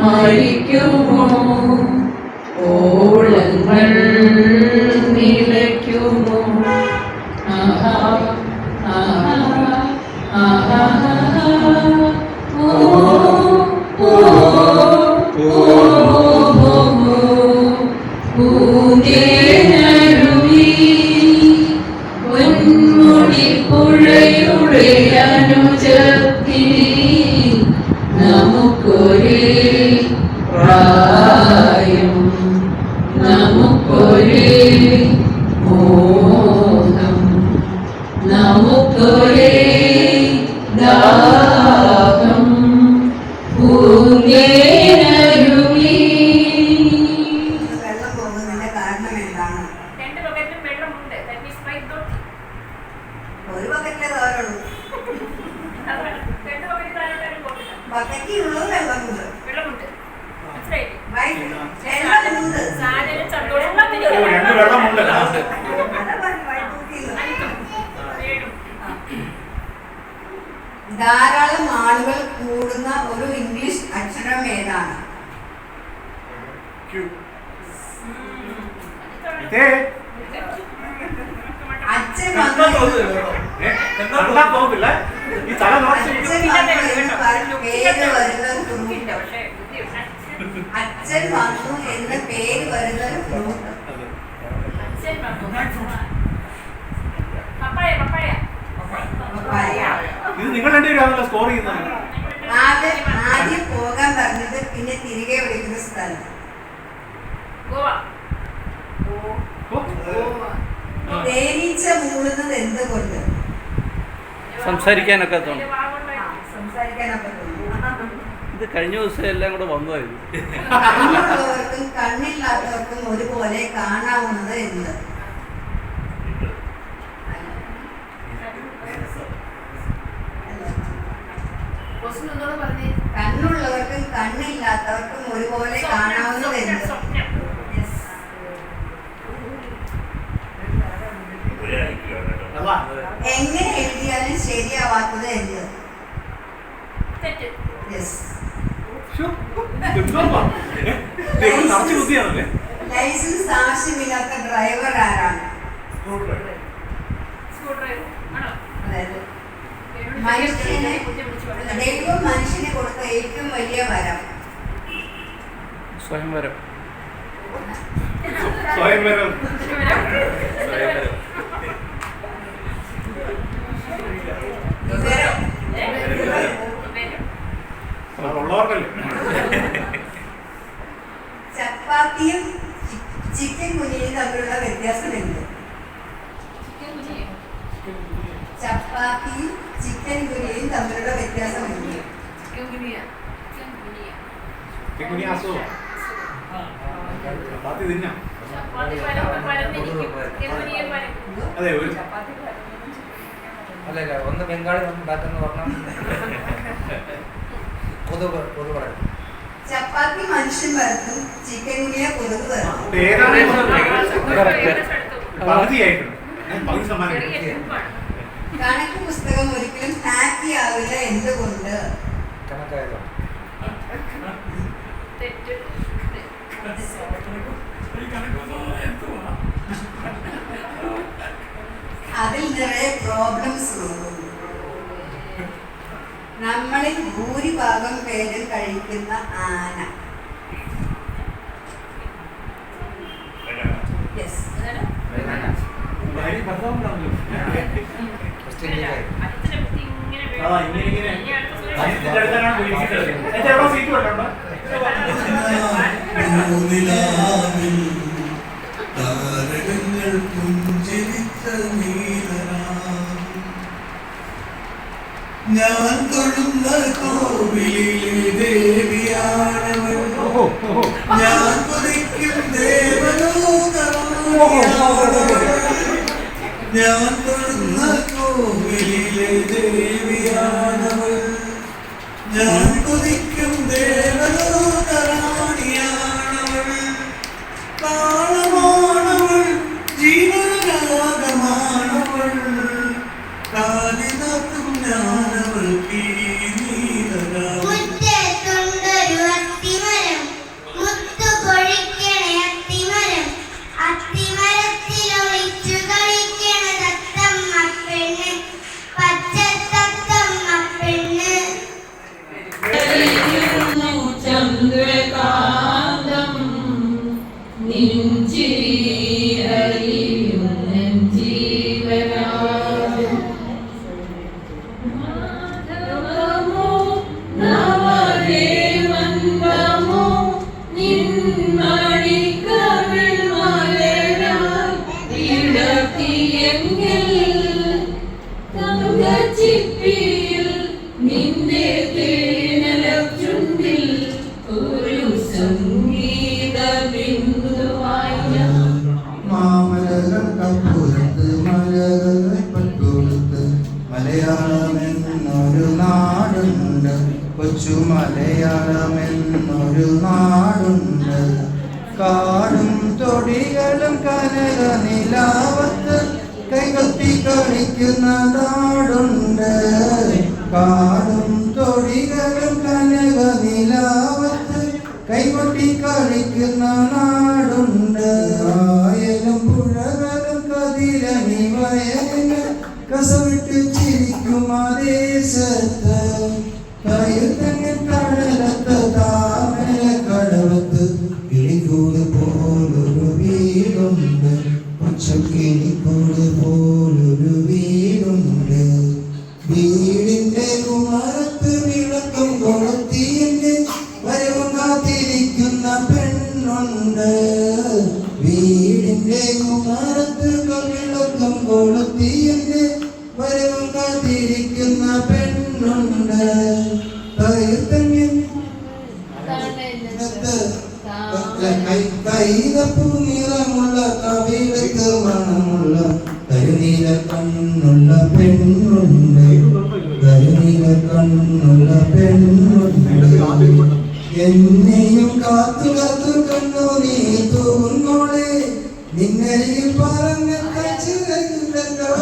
മരിക്കുമോ ഓളങ്ങൾ നിലയ്ക്കുമോ ആഹാ ആഹാ ആഹാ ഓ ഓ ഓ പൂങ്കേനരുവി പൊന്മുടി പുഴയുടെ അനുജത്തി നമുക്കൊരേ പ്രായം നമുക്കൊരേ മോഹം നമുക്കൊരേ ദാഹം പൂങ്കേനരുവി. വെള്ളം പോകുന്നതിന്റെ കാരണം എന്താണ്? ഒരു ബക്കറ്റിലെ തോരുള്ളൂ. ബക്കറ്റിലുള്ളത് വെള്ളമുണ്ട്. വെള്ളമുണ്ട്. ധാരാളം ആളുകൾ കൂടുന്ന ഒരു ഇംഗ്ലീഷ് അക്ഷരം ഏതാണ്? അച്ഛൻ വന്നു എന്ന പേര് വരുന്ന ഫ്രൂട്ട്. ആദ്യം പോകാൻ പറഞ്ഞത് പിന്നെ തിരികെ വിളിക്കുന്ന സ്ഥലം. തേനീച്ച മൂളുന്നത് എന്തുകൊണ്ട്? സംസാരിക്കാനൊക്കെ തോന്നും. സംസാരിക്കാനൊക്കെ ഇത് കഴിഞ്ഞ ദിവസം എല്ലാം കൂടെ വന്നതായിരുന്നു. കണ്ണുള്ളവർക്കും കണ്ണില്ലാത്തവർക്കും ഒരുപോലെ കാണാവുന്നത് എന്ത്? കണ്ണുള്ളവർക്കും കണ്ണില്ലാത്തവർക്കും ഒരുപോലെ കാണാവുന്നത് എന്ത്? എങ്ങനെ എഴുതിയാലും ശരിയാവാത്തത് എന്ത്? ലൈസൻസ് ആവശ്യമില്ലാത്ത ഡ്രൈവർ ആരാണ്? ദൈവം മനുഷ്യന് കൊടുത്ത ഏറ്റവും വലിയ വരം സ്വയംവരം. ചപ്പാത്തിയും ചിക്കൻ കുനിയും തമ്മിലുള്ള വ്യത്യാസം എന്ത്? ചപ്പാത്തിയും ചിക്കൻ കുനിയും തമ്മിലുള്ള വ്യത്യാസം എന്ത്? അല്ലല്ല, ഒന്ന് ബംഗാളി ഉണ്ടാക്കുന്ന പറഞ്ഞാൽ ചപ്പാത്തി മനുഷ്യൻ വരത്തും ചിക്കൻ കുനിയ കൊതുക് വരത്തും. കണക്ക് പുസ്തകം ഒരിക്കലും ഹാപ്പി ആവില്ല എന്തുകൊണ്ട്? കണക്കായതോ? അതിൽ നിറയെ പ്രോബ്ലംസ് ഉള്ളൂ. നമ്മളിൽ ഭൂരിഭാഗം പേരും കഴിക്കുന്ന ആന. ഞാൻ തൊഴുന്ന കോവിലിലെ ദേവിയാണവൾ, ഞാൻ കൊതിക്കും ദേവലോകമാണവൾ. ഞാൻ തൊഴുന്ന കോവിലിലെ ദേവിയാണവൾ, ഞാൻ കൊതിക്കും ദേവലോകമാണവൾ. കാലിനാത്തും ഞാനവൾക്ക് നീതരാം മുറ്റത്തുണ്ടൊരു അത്തിമരം, മുത്തു പൊഴിക്കണ അത്തിമരം, അത്തിമരത്തിലൊളിച്ചു കളിക്കണ തത്തമ്മ പെണ്ണ്, പച്ചത്തത്തമ്മ പെണ്ണ്. ചന്ദ്രകാന്തം നെഞ്ചിരിയും നെഞ്ചീവരാജം മാധവമോ നവരേവന്തമോ നിന്മണിക്കവിൾ മലരാൽ ഇടത്തിയെങ്കിൽ തങ്കച്ചിപ്പിയിൽ നിന്റെ തേനലച്ചുണ്ടിൽ ഒരു സംഗീത ബിന്ദുവായി മാമലകൾ കപ്പുറത്ത് മലകൾ പട്ടുകൊടുത്ത് മലയാളമെന്നൊരു നാടുണ്ട്, കൊച്ചു മലയാളമെന്നൊരു നാടുണ്ട്. കാടും തൊടികളും കനക നിലാവത്ത് കൈകൊത്തി കളിക്കുന്ന നാടുണ്ട്. കാടും തൊടികളും കനക നിലാവത്ത് കൈകൊട്ടി കളിക്കുന്ന നാടുണ്ട്. ആയലും പുഴകളും കതിരണി വയലിന് കസവിട്ട് ചിരിക്കും ആ ദേശത്ത്. കയ്യിൽ കടലത്ത് താമര കടവത്ത് കിളിക്കൂട് പോലൊരു വീടുണ്ട്, പച്ചക്കിളിക്കൂട് പോലൊരു വീടുണ്ട്. വീടിന്റെ കുമരത്ത് വിളക്കും കൊളുത്തിയെന്റെ വരവും കാത്തിരിക്കുന്ന പെണ്ണുണ്ട്. വീടിന്റെ കുമരത്ത് വിളക്കും കൊളുത്തിയെന്റെ വരവും കാത്തിരിക്കുന്ന പെണ്ണുണ്ട്. കൈതപ്പൂ നിറമുള്ള കവിളത്ത് മണമുള്ള കരുനീല കണ്ണുള്ള പെണ്ണുണ്ട്, കരുനീല കണ്ണുള്ള പെണ്ണുണ്ട്. എന്നെയും കാത്തു കാത്തു കണ്ണു നീ തൂന്നോളെ, നിന്നരികിൽ പറഞ്ഞ ചിറകില്ലല്ലോ.